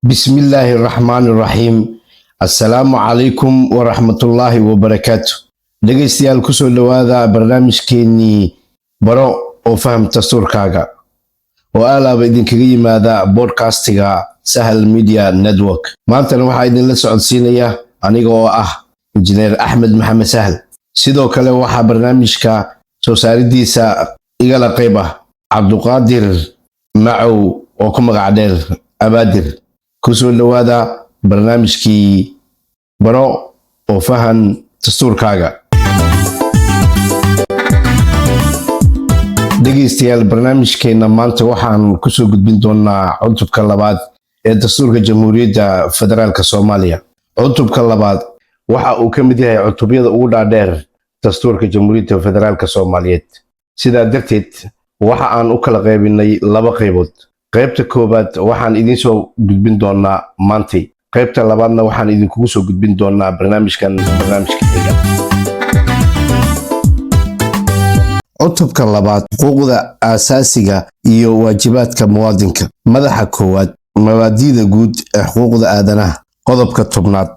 بسم الله الرحمن الرحيم. السلام عليكم ورحمة الله وبركاته. dhegeystayaal kusoo dhawaada barnaamijkeenii baro oo faham dastuurkaaga oo alaaba idinkaga yimaada podcastga Sahal Media Network. maantana waxaa idinla socodsiinaya aniga oo ah injineer Axmed Maxamed Sahal. sidoo kale waxaa barnaamijka soo saaridiisa igala qayb ah Cabduqaadir Macow oo ku magac dheer Abaadir. kusoo dhawaada barnaamijkii baro oo faham dastuurkaaga. dhegeystayaal barnaamijkeena maanta waxaan kusoo gudbin doonaa cutubka labaad ee dastuurka Jamhuuriyadda Federaalka Soomaaliya. cutubka labaad waxa uu ka mid yahay cutubyada ugu dhaadheer dastuurka Jamhuuriyadda Federaalka Soomaaliyeed. sidaa darteed waxa aan u kala qaybinay laba qaybood. qaybta koobaad waxaan idin soo gudbin doonaa maantay. qaybta labaadna waxaan idinkugu soo gudbin doonaa barnaamijka xiga. cutubka labaad xuquuqda aasaasiga iyo waajibaadka muwaadinka. madaxa koowaad mabaadi'da guud ee xuquuqda aadanaha. qodobka 10aad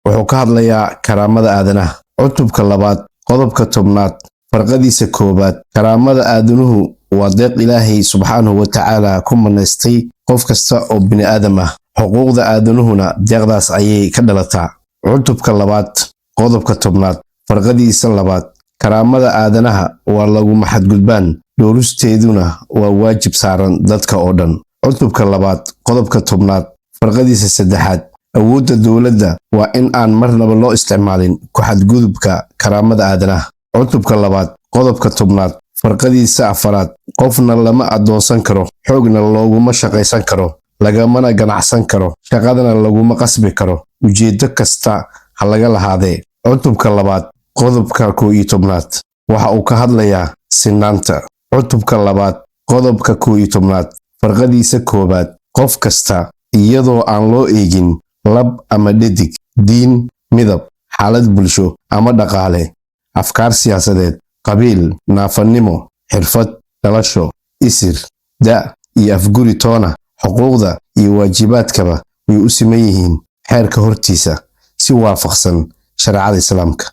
wuxuu ka hadlayaa karaamada aadanaha. cutubka labaad qodobka 10aad farqadiisa koobaad karaamada aadanuhu waa deeq Ilaahay subxaanahu wa tacaala ku manaystay qof kasta oo bini aadam ah. xuquuqda aadanuhuna deeqdaas ayay ka dhalataa. cutubka labaad qodobka 10aad farqadiisa labaad karaamada aadanaha waa lagu xadgudbaan dhowristeeduna waa waajib saaran dadka oo dhan. cutubka labaad qodobka 10aad farqadiisa saddexaad awoodda dowladda waa in aan marnaba loo isticmaalin ku xadgudubka karaamada aadanaha. cutubka labaad qodobka 10aad farqadiisa afaraad qofna lama adoonsan karo, xoogna looguma shaqaysan karo, lagamana ganacsan karo, shaqadana laguma qasbi karo, ujeedo kasta ha laga lahaadee. cutubka labaad qodobka 11aad waxa uu ka hadlayaa sinaanta. cutubka labaad qodobka 11aad farqadiisa koobaad qof kasta iyadoo aan loo eegin lab ama dhadig, diin, midab, xaalad bulsho ama dhaqaale, afkaar siyaasadeed, qabiil, naafanimo, xirfad, dhalasho, isir, da' iyo afguri toona xuquuqda iyo waajibaadkaba way u siman yihiin xeerka hortiisa si waafaqsan shareecada Islaamka.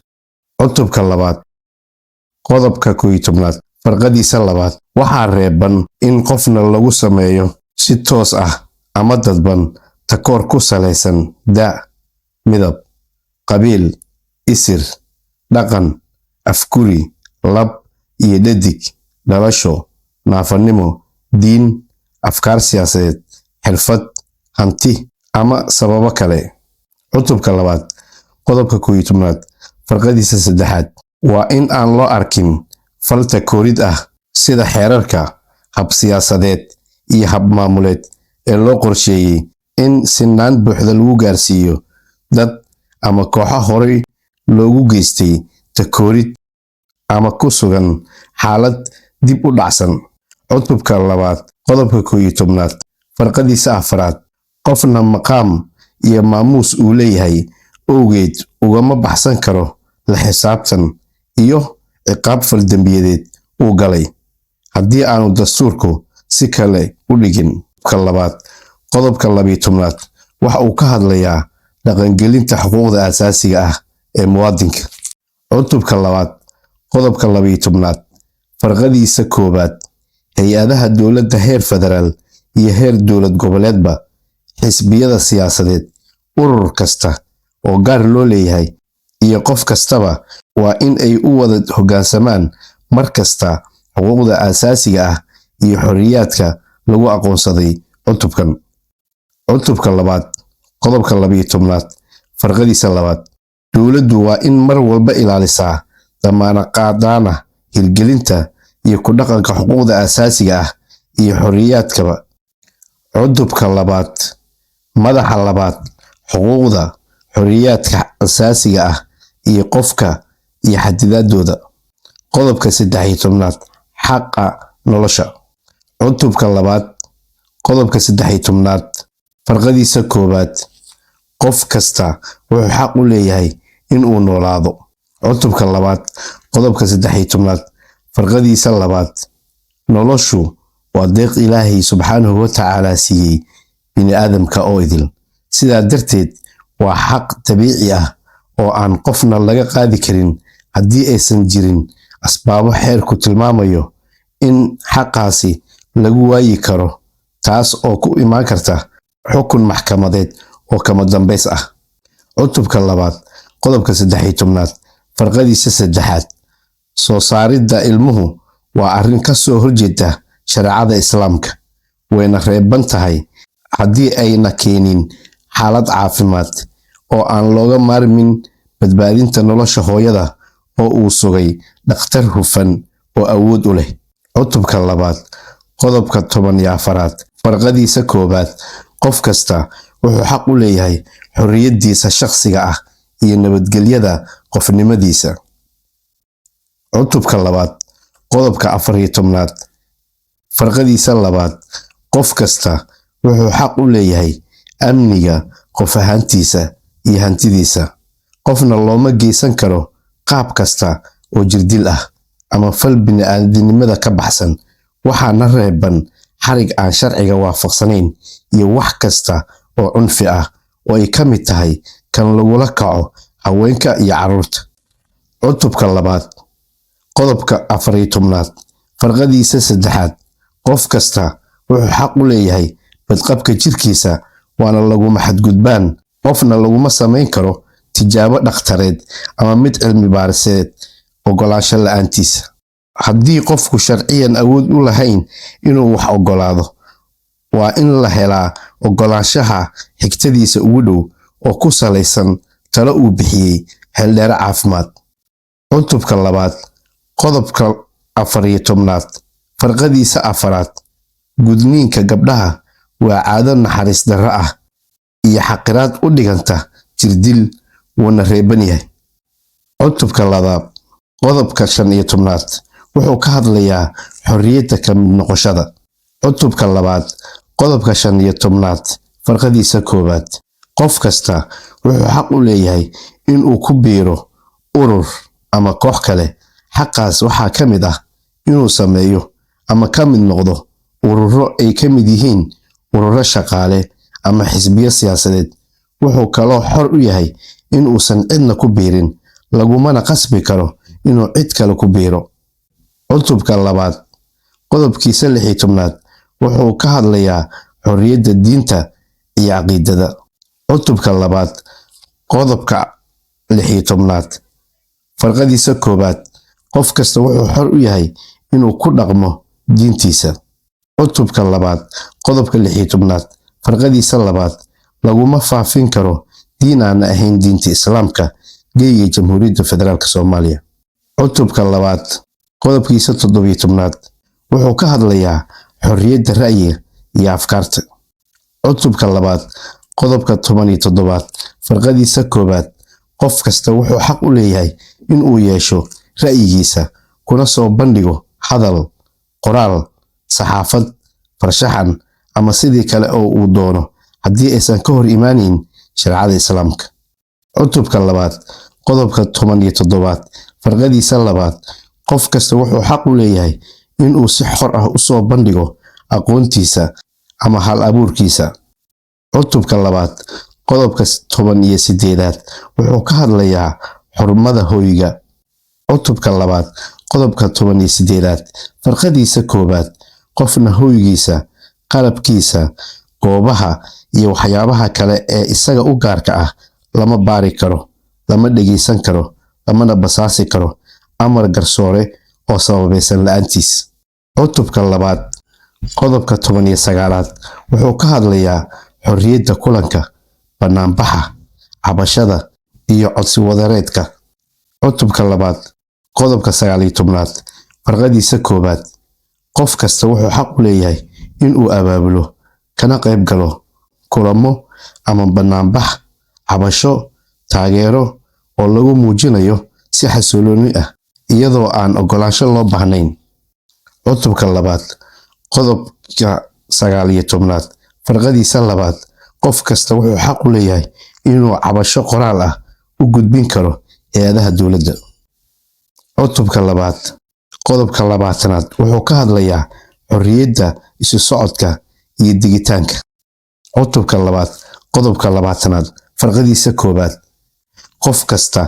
cutubka labaad qodobka 11aad farqadiisa labaad waxaa reeban in qofna lagu sameeyo si toos ah ama dadban takoor ku salaysan da', midab, qabiil, isir, dhaqan, afguri, lab iyo dhadig, dhalasho, naafanimo, diin, afkaar siyaasadeed, xirfad, hanti ama sababo kale. cutubka labaad qodobka 11aad farqadiisa saddexaad waa in aan loo arkin fal takoorid ah sida xeerarka hab siyaasadeed iyo hab maamuleed ee loo qorsheeyey in sinaan buuxda lagu gaarsiiyo dad ama kooxo horey loogu geystay takoorid ama ku sugan xaalad dib u dhacsan. cutubka labaad qodobka 11aad farqadiisa afaraad qofna maqaam iyo maamuus uu leeyahay awgeed ugama baxsan karo la xisaabtan iyo ciqaab faldambiyeed uu galay haddii aanu dastuurku si kale u dhigin. qodobka 12aad waxa uu ka hadlayaa dhaqangelinta xuquuqda aasaasiga ah ee muwaadinka. cutubka labaad qodobka 12aad farqadiisa koobaad hay-adaha dowladda heer federaal iyo heer dowlad goboleedba, xisbiyada siyaasadeed, urur kasta oo gaar loo leeyahay iyo qof kastaba waa in ay u wada hoggaansamaan mar kasta xuquuqda aasaasiga ah iyo xorriyaadka lagu aqoonsaday cutubkan. cutubka labaad qodobka 12aad farqadiisa labaad dowladdu waa in mar walba ilaalisaa damaanadqaadana hirgelinta iyo ku dhaqanka xuquuqda aasaasiga ah iyo xorriyaadkaba. cutubka labaad madaxa labaad xuquuqda xorriyaadka aasaasiga ah iyo qofka iyo xadidaadooda. qodobka 13aad xaqa nolosha. cutubka labaad qodobka 13aad farqadiisa koobaad qof kasta wuxuu xaq u leeyahay in uu noolaado. cutubka labaad qodobka 13aad farqadiisa labaad noloshu waa deeq Ilaahay subxaanahu wa tacaala siiyey bini aadamka oo idil. sidaa darteed waa xaq dabiici ah oo aan qofna laga qaadi karin haddii aysan jirin asbaabo xeerku tilmaamayo in xaqaasi lagu waayi karo, taas oo ku imaan karta xukun maxkamadeed oo kama dambays ah. cutubka 2 qodobka 13 farqadiisa 3 soo saaridda ilmuhu waa arrin ka soo horjeeda shareecada islaamka, wayna reeban tahay haddii ayna keenin xaalad caafimaad oo aan looga maarmin badbaadinta nolosha hooyada oo uu sugay dhakhtar hufan oo awood u leh. cutubka 2 qodobka 14 farqadiisa 1 qof kasta wuxuu xaq u leeyahay xorriyadiisa shakhsiga ah iyo nabadgelyada qofnimadiisa. cutubka 2 qodobka 14 farqadiisa 2 qof kasta wuxuu xaq u leeyahay amniga qof ahaantiisa iyo hantidiisa. qofna looma geysan karo qaab kasta oo jirdil ah ama fal bini'aadanimada ka baxsan, waxaana reeban xarig aan sharciga waafaqsanayn iyo wax kasta oo cunfi ah oo ay ka mid tahay kan lagula kaco haweenka iyo carruurta. cutubka 2 qodobka 14 farqadiisa 3 qof kasta wuxuu xaq u leeyahay badqabka jirkiisa, waana laguma xadgudbaan, qofna laguma samayn karo tijaabo dhakhtareed ama mid cilmi baariseed ogolaansho la'aantiisa. haddii qofku sharciyan awood u lahayn inuu wax ogolaado, waa in la helaa ogolaanshaha xigtadiisa ugu dhow oo ku salaysan talo uu bixiyey xeeldheere caafimaad. cutubka 2 qodobka 14 farqadiisa 4 gudniinka gabdhaha waa caado naxariis darro ah iyo xaqiraad u dhiganta jirdil, wuuna reeban yahay. cutubka 2 qodobka 15 wuxuu ka hadlayaa xorriyadda ka mid noqoshada. cutubka 2 qodobka 15 farqadiisa 1 qof kasta wuxuu xaq u leeyahay inuu ku biiro urur ama koox kale. xaqaas waxaa ka mid ah inuu sameeyo ama ka mid noqdo ururo ay ka mid yihiin ururo shaqaale ama xisbiyo siyaasadeed. wuxuu kaloo xor u yahay inuusan cidna ku biirin, lagumana qasbi karo inuu cid kale ku biiro. cutubka 2 qodobkiisa 16 wuxuu ka hadlayaa xorriyadda diinta iyo caqiidada. cutubka 2 qodobka 16 farqadiisa 1 qof kasta wuxuu xor u yahay inuu ku dhaqmo diintiisa. cutubka 2 qodobka 16 farqadiisa 2 laguma faafin karo diin aan ahayn diinta islaamka geeya Jamhuuriyadda Federaalka Soomaaliya. cutubka 2 qodobkiisa 17 wuxuu ka hadlayaa xorriyadda ra'yiga iyo afkaarta. cutubka 2 qodobka 17 farqadiisa 1 qof kasta wuxuu xaq u leeyahay inuu yeesho ra'yigiisa, kuna soo bandhigo hadal, qoraal, saxaafad, farshaxan ama sidii kale oo uu doono haddii aysan ka hor imaaneyn shareecada islaamka. cutubka 2 qodobka 17 farqadiisa 2 qof kasta wuxuu xaq u leeyahay inuu si xor ah u soo bandhigo aqoontiisa ama hal abuurkiisa. cutubka 2 qodobka 18 wuxuu ka hadlayaa xurmada hoyga. cutubka 2 qodobka 18 farqadiisa 1 qofna hoygiisa, qalabkiisa, goobaha iyo waxyaabaha kale ee isaga u gaarka ah lama baari karo, lama dhegeysan karo, lamana basaasi karo amar garsoore oo sababaysan la'aantiis. cutubka 2 qodobka 19 wuxuu ka hadlayaa xorriyadda kulanka, banaanbaxa, cabashada iyo codsi wadareedka. cutubka 2 qodobka 19 farqadiisa 1 qof kasta wuxuu xaq u leeyahay inuu abaabulo kana qayb galo kulamo ama banaanbax, cabasho, taageero oo lagu muujinayo si xasillooni ah iyadoo aan ogolaansho loo baahnayn. cutubka 2 qodobka 19 farqadiisa 2 qof kasta wuxuu xaq u leeyahay inuu cabasho qoraal ah u gudbin karo hay'adaha dowladda. cutubka 2 qodobka 20 wuxuu ka hadlayaa xorriyadda isu socodka iyo digitaanka. cutubka 2 qodobka 20aad farqadiisa koowaad qof kasta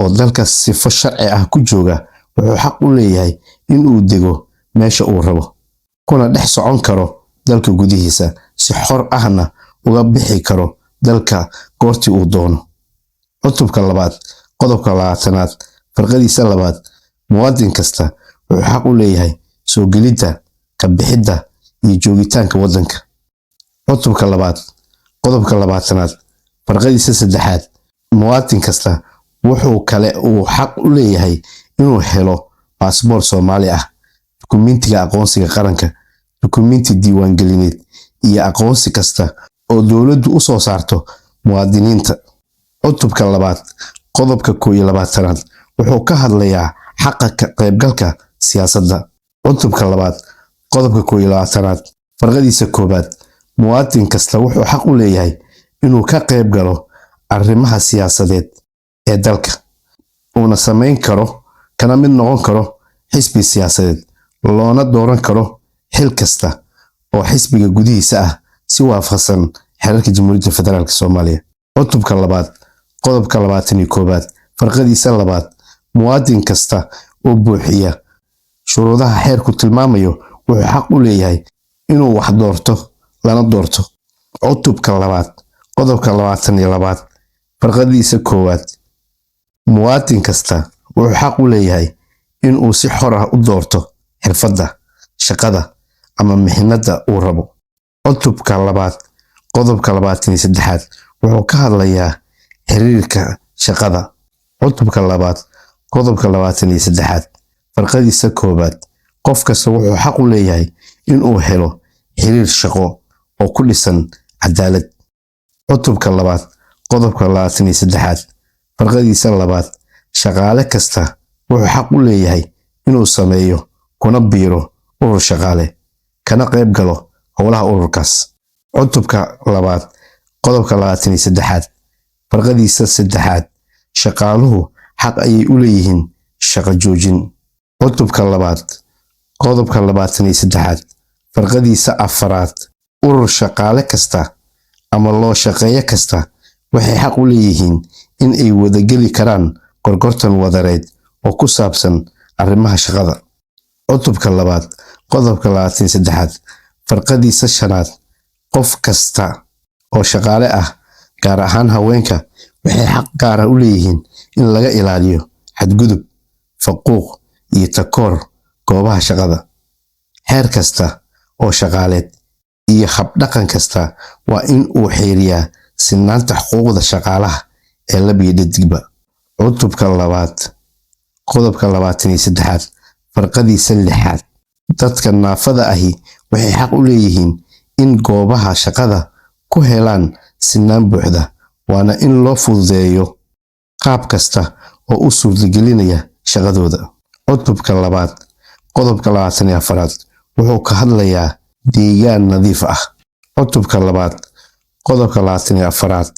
oo dalka sifo sharci ah ku jooga wuxuu xaq u leeyahay in uu dego meesha uu rabo kuna dhex socon karo dalka gudihiisa si xor ahna uga bixi karo dalka goortii uu doono. cutubka 2 qodobka 20aad farqadiisa labaad muwaadin kasta wuxuu xaq u leeyahay soo gelidda ka bixidda iyo joogitaanka waddanka. cutubka 2 qodobka 20aad farqadiisa saddexaad muwaadin kasta wuxuu kale uu xaq u leeyahay inuu helo baasaboor Soomaali ah, dukumiintiga aqoonsiga qaranka, dukumiinti diiwaangelineed iyo aqoonsi kasta oo dowladdu u soo saarto muwaadiniinta. cutubka 2 qodobka 21aad wuxuu ka hadlayaa xaqa ka qaybgalka siyaasadda. cutubka 2 qodobka 21aad farqadiisa koowaad muwaadin kasta wuxuu xaq u leeyahay inuu ka qayb galo arrimaha siyaasadeed ee dalka uuna samayn karo kana mid noqon karo xisbi siyaasadeed loona dooran karo xil kasta oo xisbiga gudihiisa ah si waafaqsan xeerarka Jamhuuriyadda Federaalka Soomaaliya. cutubka 2 qodobka 21aad farqadiisa labaad muwaadin kasta oo buuxiya shuruudaha xeerku tilmaamayo wuxuu xaq u leeyahay inuu wax doorto lana doorto. cutubka 2 qodobka 22aad farqadiisa koowaad muwaadin kasta wuxuu xaq u leeyahay inuu si xor ah u doorto xirfadda, shaqada ama mihnada uu rabo. cutubka 2 qodobka 23aad wuxuu ka hadlayaa xiriirka shaqada. cutubka 2 qodobka 23aad farqadiisa koowaad qof kasta wuxuu xaq u leeyahay inuu helo xiriir shaqo oo ku dhisan cadaalad. cutubka 2 qodobka 23aad farqadiisa labaad shaqaale kasta wuxuu xaq u leeyahay inuu sameeyo kuna biiro urur shaqaale kana qayb galo howlaha ururkaas. cutubka 2 qodobka 23aad farqadiisa saddexaad shaqaaluhu xaq ayay u leeyihiin shaqo joojin. cutubka 2 qodobka 23aad farqadiisa afaraad urur shaqaale kasta ama loo shaqeeyo kasta waxay xaq u leeyihiin in ay wada geli karaan gorgortan wadareed oo ku saabsan arrimaha shaqada. cutubka 2 qodobka 23aad farqadiisa shanaad qof kasta oo shaqaale ah gaar ahaan haweenka waxay xaq gaar ah u leeyihiin in laga ilaaliyo xadgudub, faquuq iyo takoor goobaha shaqada. xeer kasta oo shaqaaleed iyo habdhaqan kasta waa in uu xeeriyaa sinaanta xuquuqda shaqaalaha ee lab iyo dhadigba. cutubka 2 qodobka 23aad farqadiisa lixaad dadka naafada ahi waxay xaq u leeyihiin in goobaha shaqada ku helaan sinaan buuxda waana in loo fududeeyo qaab kasta oo u suurtagelinaya shaqadooda. cutubka 2 qodobka 24aad wuxuu ka hadlayaa deegaan nadiif ah. cutubka 2 qodobka 24aad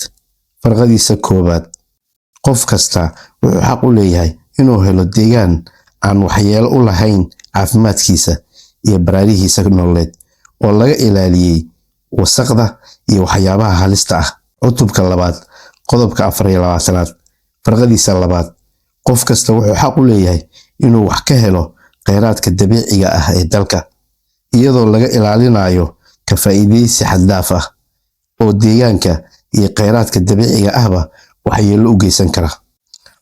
farqadiisa koowaad qof kasta wuxuu xaq u leeyahay inuu helo deegaan aan waxyeelo u lahayn caafimaadkiisa iyo baraarihiisa nololeed oo laga ilaaliyay wasaqda iyo waxyaabaha halista ah. cutubka 2 qodobka 24aad farqadiisa labaad qof kasta wuxuu xaq u leeyahay inuu wax ka helo kheyraadka dabiiciga ah ee dalka iyadoo laga ilaalinayo ka faa'iideysi xad dhaaf ah oo deegaanka iyo kheyraadka dabiiciga ahba waxyeello u geysan kara.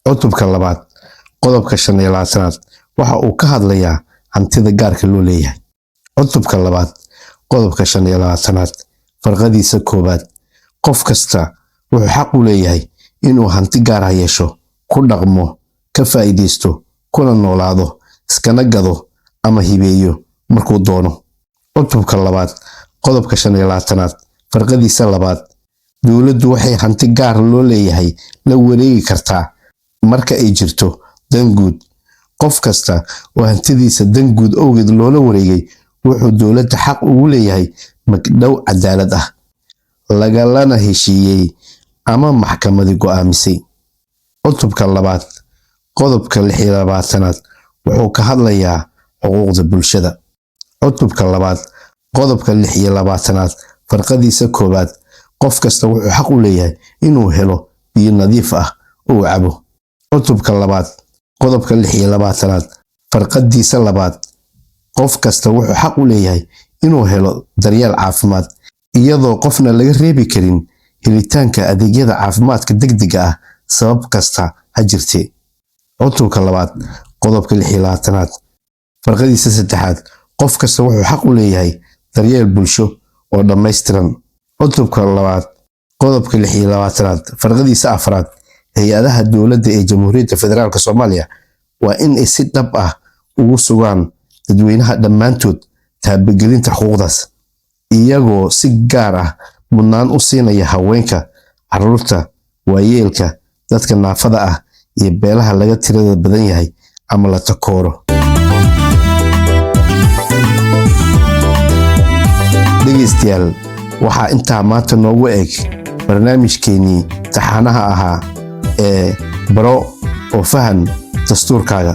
cutubka 2 qodobka 25aad waxa uu ka hadlayaa hantida gaarka loo leeyahay. cutubka 2 qodobka 25aad farqadiisa koowaad qof kasta wuxuu xaq u leeyahay inuu hanti gaar ah yeesho, ku dhaqmo, ka faa'iideysto, kuna noolaado, iskana gado ama hibeeyo markuu doono. cutubka 2 qodobka 25aad farqadiisa labaad dowladdu waxay hanti gaar loo leeyahay la wareegi kartaa marka ay jirto dan guud. qof kasta oo hantidiisa dan guud awgeed loola wareegay wuxuu dowladda xaq ugu leeyahay magdhow cadaalad ah lagalana heshiiyey ama maxkamadi go'aamisay. cutubka 2 qodobka 26aad wuxuu ka hadlayaa xuquuqda bulshada. cutubka 2 qodobka 26aad farqadiisa koowaad qof kasta wuxuu xaq u leeyahay inuu helo biyo nadiif ah oo cabo. cutubka labaad qodobka 26aad farqadiisa labaad qof kasta wuxuu xaq u leeyahay inuu helo daryeel caafimaad iyadoo qofna laga reebi karin helitaanka adeegyada caafimaadka degdega ah sabab kasta ha jirtee. cutubka labaad qodobka 26aad farqadiisa saddexaad qof kasta wuxuu xaq u leeyahay daryeel bulsho oo dhammaystiran. cutubka labaad qodobka 26aad farqadiisa afraad hay-adaha dowladda ee Jamhuuriyadda Federaalka Soomaaliya waa in ay si dhab ah ugu sugaan dadweynaha dhammaantood taabagelinta xuquuqdaas iyagoo si gaar ah mudnaan u siinaya haweenka, carruurta, waayeelka, dadka naafada ah iyo beelaha laga tirada badan yahay ama la takooro. dhegeystayaal waxaa intaa maanta noogu eg barnaamijkeenii taxanaha ahaa ee baro oo fahan dastuurkaaga.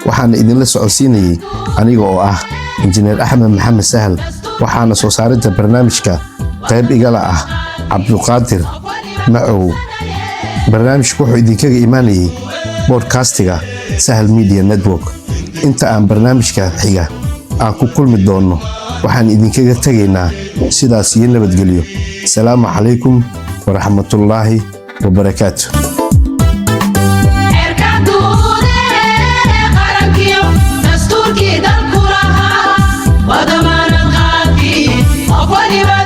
waxaana idinla socodsiinayay aniga oo ah injineer Axmed Maxamed Sahal. waxaana soo saaridda barnaamijka qayb igala ah Cabduqaadir Macow. barnaamijku wuxuu idinkaga imaanayay podcastiga Sahal Media Network. inta aan barnaamijka xiga aan ku kulmi doono waxaan idinkaga tagaynaa sidaas iyo nabadgelyo. Assalaamu calaykum waraxmatullaahi wabarakaatuh. What